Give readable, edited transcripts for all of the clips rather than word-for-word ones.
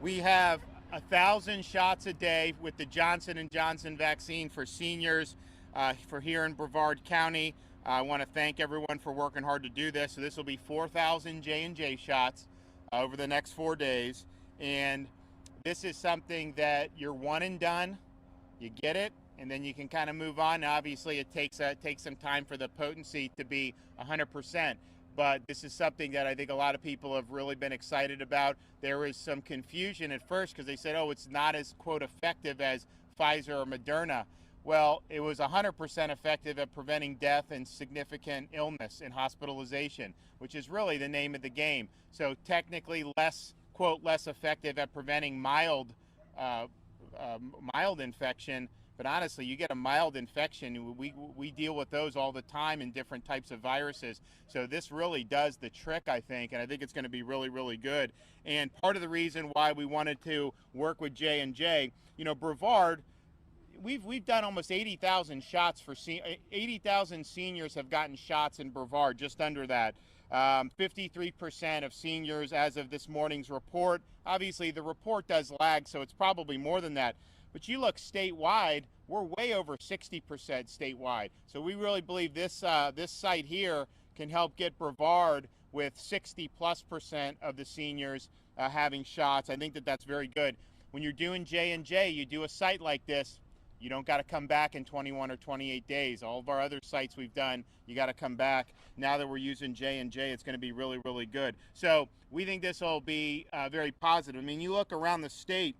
We have 1,000 shots a day with the Johnson & Johnson vaccine for seniors for here in Brevard County. I want to thank everyone for working hard to do this. So this will be 4,000 J&J shots over the next 4 days. And this is something that you're one and done. You get it, and then you can kind of move on. Now, obviously, it takes some time for the potency to be 100%. But this is something that I think a lot of people have really been excited about. There was some confusion at first because they said, oh, it's not as, quote, effective as Pfizer or Moderna. Well, it was 100% effective at preventing death and significant illness and hospitalization, which is really the name of the game. So technically less, quote, less effective at preventing mild infection. But honestly, you get a mild infection, we deal with those all the time in different types of viruses. So this really does the trick, I think, and I think it's going to be really, really good. And part of the reason why we wanted to work with J&J, you know, Brevard, we've done almost 80,000 shots for 80,000 seniors have gotten shots in Brevard, just under that. 53% of seniors as of this morning's report. Obviously, the report does lag, so it's probably more than that. But you look statewide, we're way over 60% statewide. So we really believe this this site here can help get Brevard with 60+% of the seniors having shots. I think that that's very good. When you're doing J&J, you do a site like this, you don't got to come back in 21 or 28 days. All of our other sites we've done, you got to come back. Now that we're using J&J, it's going to be really, really good. So we think this will be very positive. I mean, you look around the state,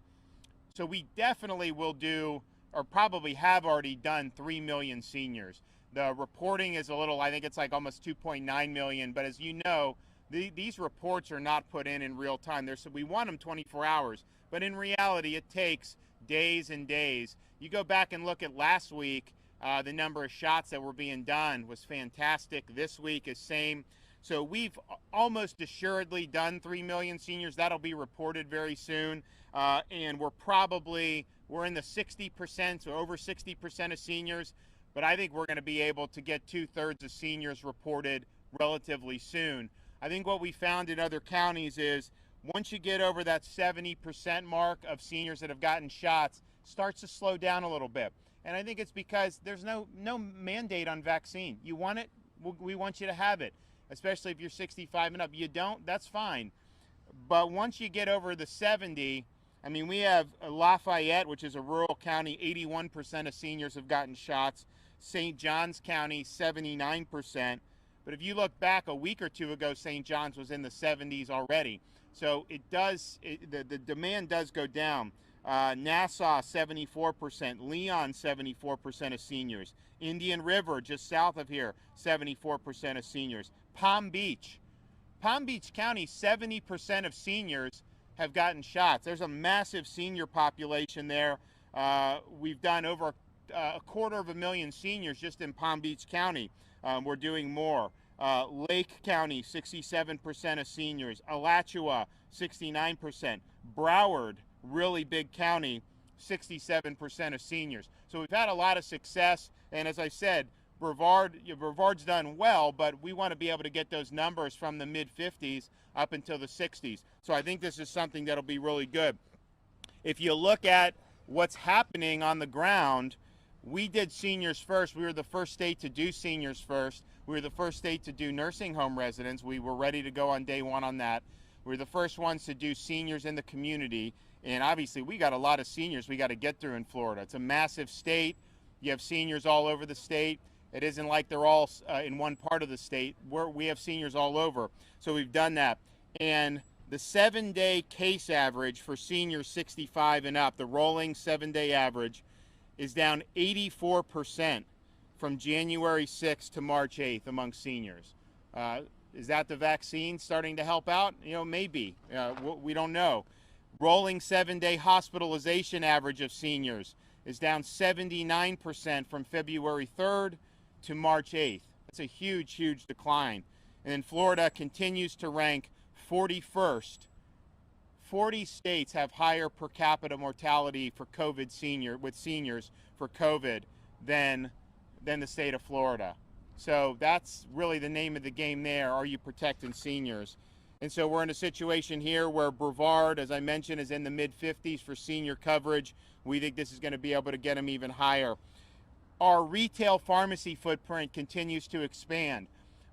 so we definitely will do, or probably have already done, 3 million seniors. The reporting is a little, I think it's like almost 2.9 million, but as you know, these reports are not put in real time. So we want them 24 hours, but in reality, it takes days and days. You go back and look at last week, the number of shots that were being done was fantastic. This week is same. So we've almost assuredly done 3 million seniors. That'll be reported very soon. And we're in the 60%, so over 60% of seniors. But I think we're going to be able to get 2/3 of seniors reported relatively soon. I think what we found in other counties is once you get over that 70% mark of seniors that have gotten shots, it starts to slow down a little bit. And I think it's because there's no mandate on vaccine. You want it, we want you to have it, especially if you're 65 and up. You don't, that's fine. But once you get over the 70, I mean, we have Lafayette, which is a rural county, 81% of seniors have gotten shots. St. Johns County, 79%. But if you look back a week or two ago, St. John's was in the 70s already. So the demand does go down. Nassau, 74%. Leon, 74% of seniors. Indian River, just south of here, 74% of seniors. Palm Beach County, 70% of seniors have gotten shots. There's a massive senior population there. We've done over 250,000 seniors just in Palm Beach County. We're doing more. Lake County, 67% of seniors. Alachua, 69%. Broward, really big county, 67% of seniors. So we've had a lot of success, and as I said, Brevard's done well, but we want to be able to get those numbers from the mid-50s up until the 60s. So I think this is something that'll be really good. If you look at what's happening on the ground, we did seniors first. We were the first state to do seniors first. We were the first state to do nursing home residents. We were ready to go on day one on that. We were the first ones to do seniors in the community. And obviously, we got a lot of seniors we got to get through in Florida. It's a massive state. You have seniors all over the state. It isn't like they're all in one part of the state. We have seniors all over. So we've done that. And the 7-day case average for seniors 65 and up, the rolling 7-day average, is down 84% from January 6th to March 8th among seniors. Is that the vaccine starting to help out? You know, maybe. We don't know. Rolling 7-day hospitalization average of seniors is down 79% from February 3rd to March 8th. That's a huge, huge decline. And then Florida continues to rank 41st. 40 states have higher per capita mortality for with seniors for COVID than the state of Florida. So that's really the name of the game there. Are you protecting seniors? And so we're in a situation here where Brevard, as I mentioned, is in the mid-50s for senior coverage. We think this is going to be able to get them even higher. Our retail pharmacy footprint continues to expand.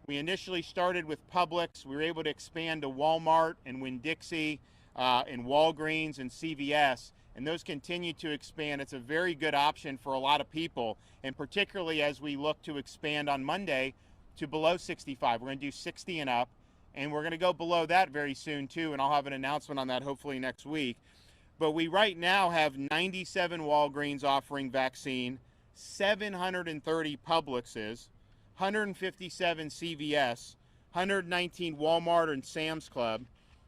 We initially started with Publix. We were able to expand to Walmart and Winn-Dixie and Walgreens and CVS, and those continue to expand. It's a very good option for a lot of people, and particularly as we look to expand on Monday to below 65. We're going to do 60 and up, and we're going to go below that very soon too, and I'll have an announcement on that hopefully next week. But we right now have 97 Walgreens offering vaccine, 730 Publixes, 157 CVS, 119 Walmart and Sam's Club,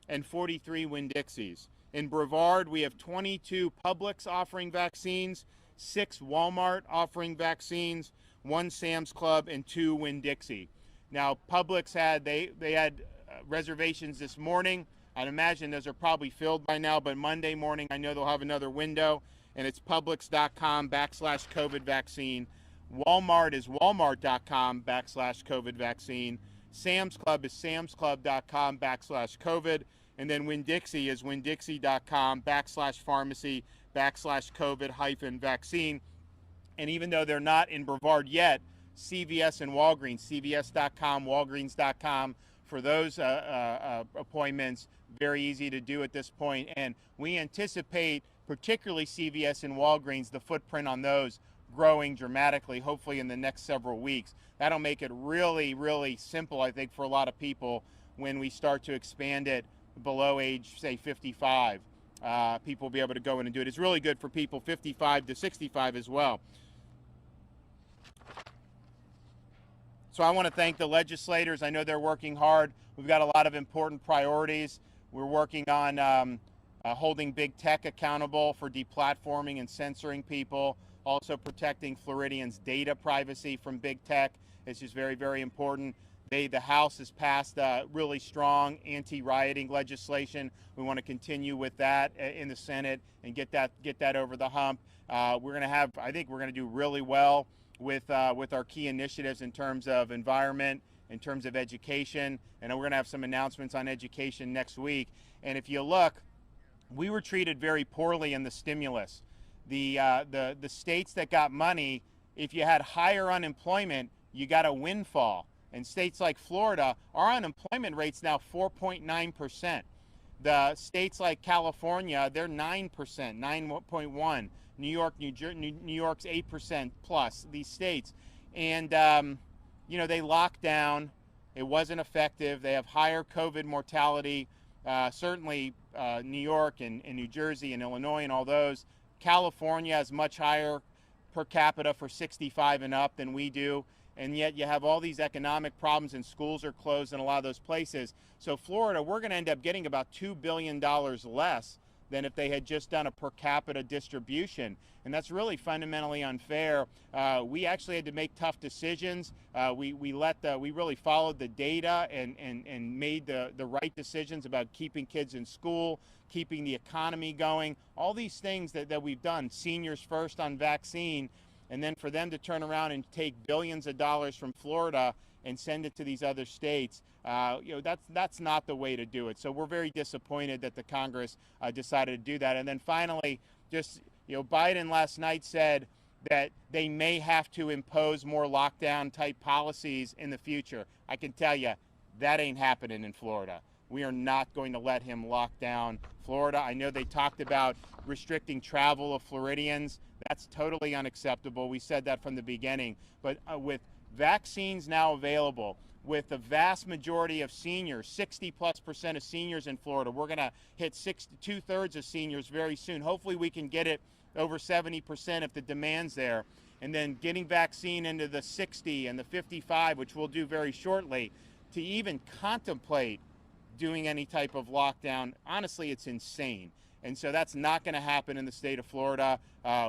and 43 Winn-Dixies. In Brevard, we have 22 Publix offering vaccines, 6 Walmart offering vaccines, 1 Sam's Club, and 2 Winn-Dixie. Now, Publix had reservations this morning. I'd imagine those are probably filled by now, but Monday morning I know they'll have another window, and it's publix.com/COVID vaccine. Walmart is walmart.com/COVID vaccine. Sam's Club is samsclub.com/COVID. And then Winn-Dixie is winn-dixie.com/pharmacy/COVID-vaccine. And even though they're not in Brevard yet, CVS and Walgreens, cvs.com, walgreens.com, for those appointments, very easy to do at this point. And we anticipate, particularly CVS and Walgreens, the footprint on those growing dramatically, hopefully in the next several weeks. That'll make it really, really simple, I think, for a lot of people when we start to expand it below age, say, 55. People will be able to go in and do it. It's really good for people 55 to 65 as well. So I want to thank the legislators. I know they're working hard. We've got a lot of important priorities. We're working on holding big tech accountable for deplatforming and censoring people, also protecting Floridians' data privacy from big tech. It's just very, very important. The House has passed really strong anti-rioting legislation. We want to continue with that in the Senate and get that over the hump. I think we're going to do really well with our key initiatives in terms of environment, in terms of education, and we're going to have some announcements on education next week. And if you look, we were treated very poorly in the stimulus. The states that got money, if you had higher unemployment, you got a windfall. In states like Florida, our unemployment rate's now 4.9%. The states like California, they're 9%, 9.1%. New York's 8% plus, these states. And, they locked down. It wasn't effective. They have higher COVID mortality. Certainly New York and New Jersey and Illinois and all those. California has much higher per capita for 65 and up than we do. And yet you have all these economic problems and schools are closed in a lot of those places. So Florida, we're going to end up getting about $2 billion less than if they had just done a per capita distribution. And that's really fundamentally unfair. We actually had to make tough decisions. We really followed the data and made the right decisions about keeping kids in school, keeping the economy going, all these things that we've done. Seniors first on vaccine, and then for them to turn around and take billions of dollars from Florida and send it to these other states, that's not the way to do it. So we're very disappointed that the Congress decided to do that. And then finally, Biden last night said that they may have to impose more lockdown type policies in the future. I can tell you that ain't happening in Florida. We are not going to let him lock down Florida. I know they talked about restricting travel of Floridians. That's totally unacceptable. We said that from the beginning. But with vaccines now available, with the vast majority of seniors, 60+% of seniors in Florida, we're going to hit 2/3 of seniors very soon. Hopefully we can get it over 70% if the demand's there. And then getting vaccine into the 60 and the 55, which we'll do very shortly, to even contemplate doing any type of lockdown, honestly, it's insane. And so that's not going to happen in the state of Florida.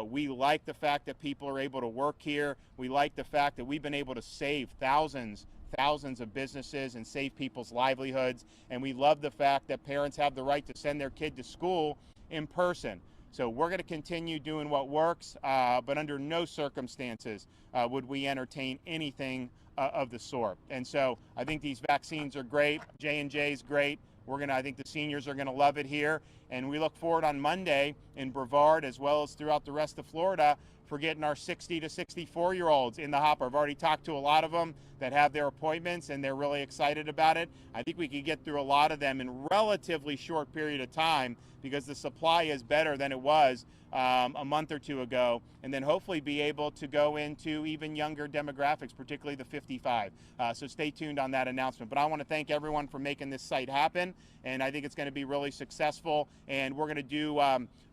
We like the fact that people are able to work here. We like the fact that we've been able to save thousands of businesses and save people's livelihoods. And we love the fact that parents have the right to send their kid to school in person. So we're going to continue doing what works, but under no circumstances would we entertain anything of the sort. And so I think these vaccines are great. J&J is great. I think the seniors are gonna love it here, and we look forward on Monday in Brevard as well as throughout the rest of Florida for getting our 60 to 64-year-olds in the hopper. I've already talked to a lot of them that have their appointments, and they're really excited about it. I think we could get through a lot of them in relatively short period of time because the supply is better than it was a month or two ago, and then hopefully be able to go into even younger demographics, particularly the 55. So stay tuned on that announcement. But I want to thank everyone for making this site happen, and I think it's going to be really successful. And we're going to do,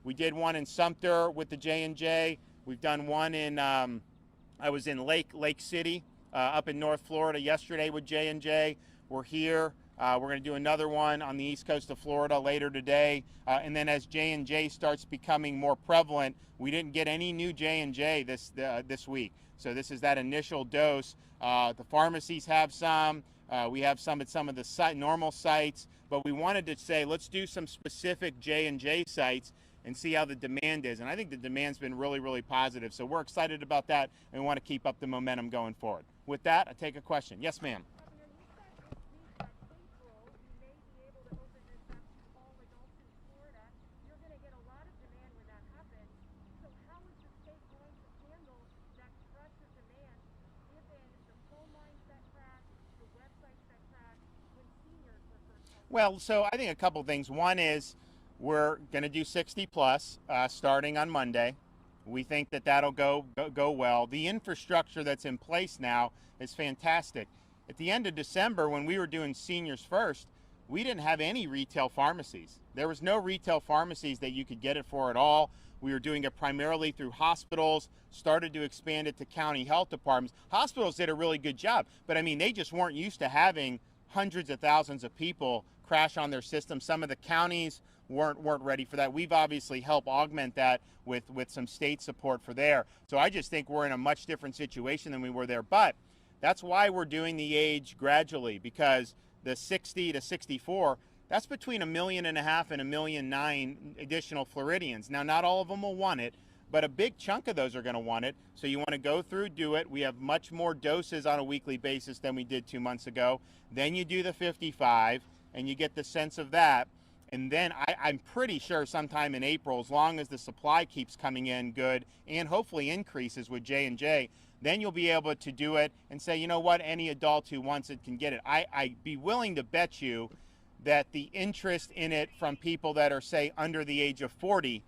we did one in Sumter with the J&J. We've done one in, I was in Lake City up in North Florida yesterday with J&J. We're here. We're going to do another one on the east coast of Florida later today. And then as J&J starts becoming more prevalent, we didn't get any new J&J this week. So this is that initial dose. The pharmacies have some. We have some at some of the normal sites. But we wanted to say, let's do some specific J&J sites and see how the demand is. And I think the demand's been really, really positive. So we're excited about that, and we want to keep up the momentum going forward. With that, I take a question. Yes, ma'am. Well, so I think a couple things. One is we're going to do 60 plus starting on Monday. We think that that'll go well. The infrastructure that's in place now is fantastic. At the end of December, when we were doing seniors first, we didn't have any retail pharmacies. There was no retail pharmacies that you could get it for at all. We were doing it primarily through hospitals, started to expand it to county health departments. Hospitals did a really good job, but I mean, they just weren't used to having hundreds of thousands of people crash on their system. Some of the counties weren't ready for that. We've obviously helped augment that with some state support for there. So I just think we're in a much different situation than we were there. But that's why we're doing the age gradually, because the 60 to 64, that's between 1.5 million and 1.9 million additional Floridians. Now, not all of them will want it, but a big chunk of those are going to want it. So you want to go through, do it. We have much more doses on a weekly basis than we did 2 months ago. Then you do the 55, and you get the sense of that. And then I'm pretty sure sometime in April, as long as the supply keeps coming in good and hopefully increases with J&J, then you'll be able to do it and say, you know what, any adult who wants it can get it. I'd be willing to bet you that the interest in it from people that are, say, under the age of 40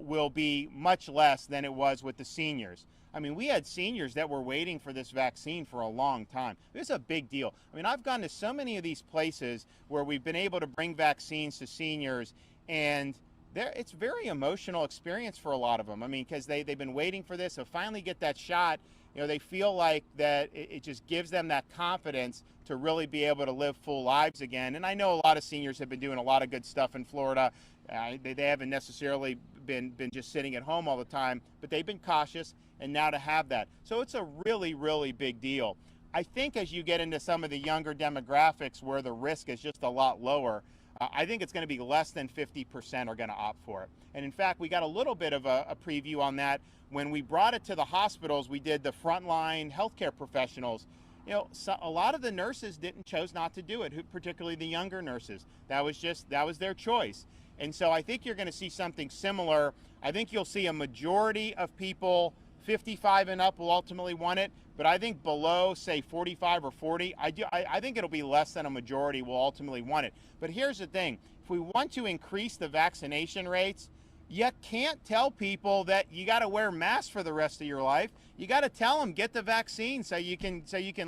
will be much less than it was with the seniors. I mean, we had seniors that were waiting for this vaccine for a long time. This is a big deal. I mean, I've gone to so many of these places where we've been able to bring vaccines to seniors, and it's a very emotional experience for a lot of them. I mean, because they've been waiting for this, so finally get that shot, you know, they feel like that it just gives them that confidence to really be able to live full lives again. And I know a lot of seniors have been doing a lot of good stuff in Florida. They haven't necessarily been just sitting at home all the time, but they've been cautious, and now to have that. So it's a really, really big deal. I think as you get into some of the younger demographics where the risk is just a lot lower, I think it's going to be less than 50% are going to opt for it. And in fact, we got a little bit of a preview on that. When we brought it to the hospitals, we did the frontline healthcare professionals. You know, a lot of the nurses chose not to do it, particularly the younger nurses. That was their choice. And so I think you're going to see something similar. I think you'll see a majority of people 55 and up will ultimately want it, but I think below, say, 45 or 40, I think it'll be less than a majority will ultimately want it. But here's the thing. If we want to increase the vaccination rates, you can't tell people that you got to wear masks for the rest of your life. You got to tell them, get the vaccine so you can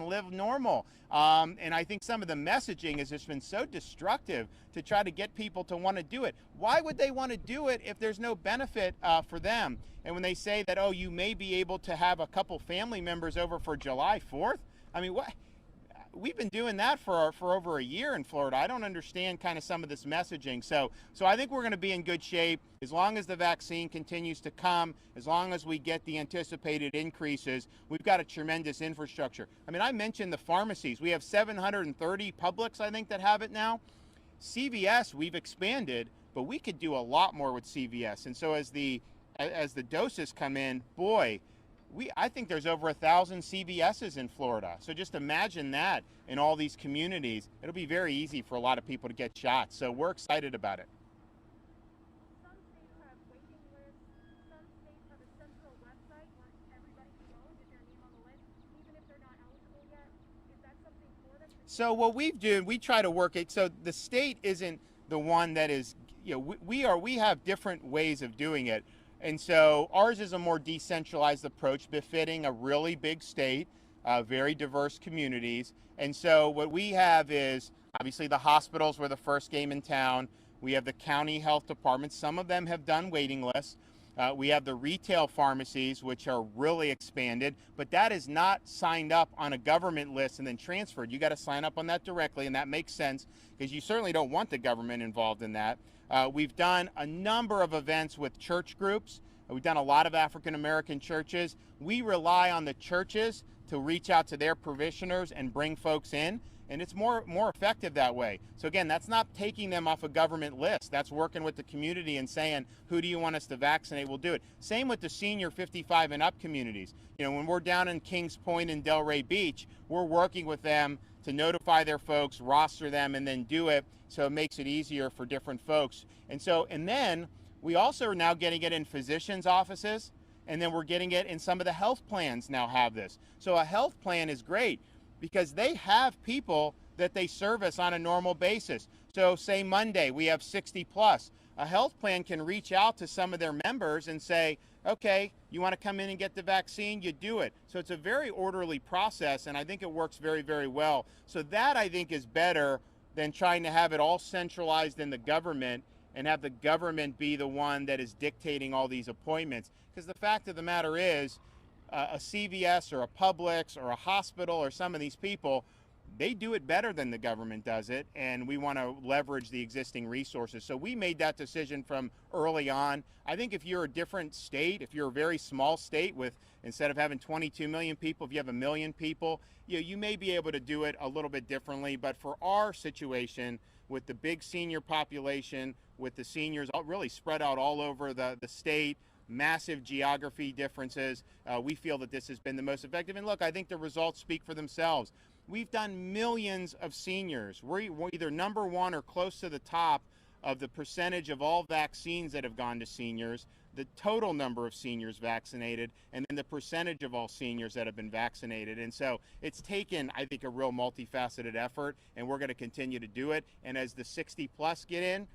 live normal. And I think some of the messaging has just been so destructive to try to get people to want to do it. Why would they want to do it if there's no benefit for them? And when they say that, oh, you may be able to have a couple family members over for July 4th, I mean, what? We've been doing that for over a year in Florida. I don't understand kind of some of this messaging. So I think we're going to be in good shape as long as the vaccine continues to come, as long as we get the anticipated increases. We've got a tremendous infrastructure. I mean, I mentioned the pharmacies. We have 730 Publix, I think, that have it now. CVS, we've expanded, but we could do a lot more with CVS. And so as the doses come in, boy, I think there's over 1,000 CVS's in Florida. So just imagine that in all these communities. It'll be very easy for a lot of people to get shots. So we're excited about it. Some states have waiting lists. Some states have a central website where everybody can go and get their name on the list, even if they're not eligible yet. Is that something for them? So what we've done, we try to work it. So the state isn't the one that is, we have different ways of doing it. And so ours is a more decentralized approach befitting a really big state, very diverse communities. And so what we have is obviously the hospitals were the first game in town. We have the county health departments. Some of them have done waiting lists. We have the retail pharmacies, which are really expanded, but that is not signed up on a government list and then transferred. You got to sign up on that directly, and that makes sense because you certainly don't want the government involved in that. We've done a number of events with church groups. We've done a lot of African American churches. We rely on the churches to reach out to their parishioners and bring folks in. And it's more effective that way. So again, that's not taking them off a government list. That's working with the community and saying, who do you want us to vaccinate? We'll do it. Same with the senior 55 and up communities. When we're down in Kings Point and Delray Beach, we're working with them to notify their folks, roster them, and then do it. So it makes it easier for different folks. And then we also are now getting it in physicians' offices, and then we're getting it in some of the health plans now have this. So a health plan is great, because they have people that they service on a normal basis. So say Monday, we have 60 plus. A health plan can reach out to some of their members and say, okay, you want to come in and get the vaccine, you do it. So it's a very orderly process, and I think it works very, very well. So that, I think, is better than trying to have it all centralized in the government and have the government be the one that is dictating all these appointments. Because the fact of the matter is, a CVS or a Publix or a hospital or some of these people, they do it better than the government does it, and we want to leverage the existing resources. So we made that decision from early on. I think if you're a different state, if you're a very small state with, instead of having 22 million people, if you have 1 million people, you may be able to do it a little bit differently. But for our situation, with the big senior population, with the seniors really spread out all over the state, massive geography differences, we feel that this has been the most effective. And look, I think the results speak for themselves. We've done millions of seniors. We're either number one or close to the top of the percentage of all vaccines that have gone to seniors, the total number of seniors vaccinated, and then the percentage of all seniors that have been vaccinated. And so it's taken, I think, a real multifaceted effort, and we're going to continue to do it. And as the 60 plus get in,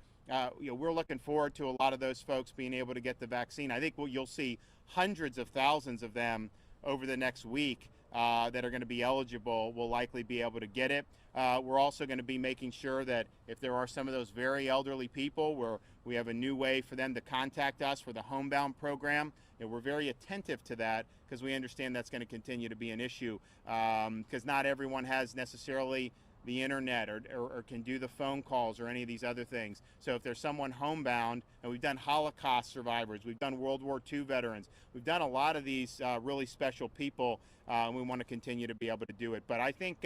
we're looking forward to a lot of those folks being able to get the vaccine. I think you'll see hundreds of thousands of them over the next week that are going to be eligible, will likely be able to get it. We're also going to be making sure that if there are some of those very elderly people where we have a new way for them to contact us for the homebound program, we're very attentive to that because we understand that's going to continue to be an issue because not everyone has necessarily the internet or can do the phone calls or any of these other things. So if there's someone homebound, and we've done Holocaust survivors, we've done World War II veterans, we've done a lot of these really special people, and we want to continue to be able to do it. But I think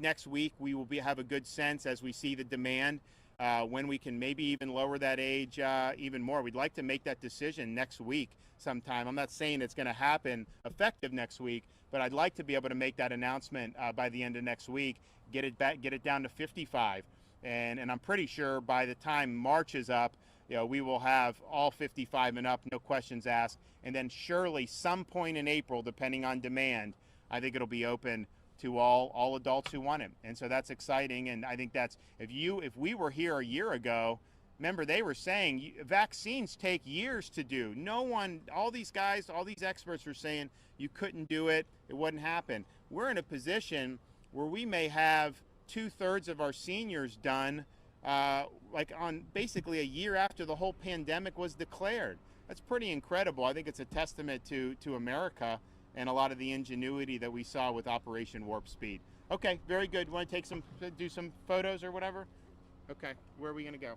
next week we will have a good sense as we see the demand when we can maybe even lower that age even more. We'd like to make that decision next week sometime. I'm not saying it's going to happen effective next week, but I'd like to be able to make that announcement by the end of next week, get it down to 55. And I'm pretty sure by the time March is up, we will have all 55 and up, no questions asked. And then surely some point in April, depending on demand, I think it'll be open to all adults who want it. And so that's exciting. And I think that's, if we were here a year ago, remember they were saying vaccines take years to do. No one, all these guys, all these experts were saying you couldn't do it, it wouldn't happen. We're in a position where we may have 2/3 of our seniors done like on basically a year after the whole pandemic was declared. That's pretty incredible. I think it's a testament to America and a lot of the ingenuity that we saw with Operation Warp Speed. Okay, very good. Want to do some photos or whatever? Okay, where are we going to go?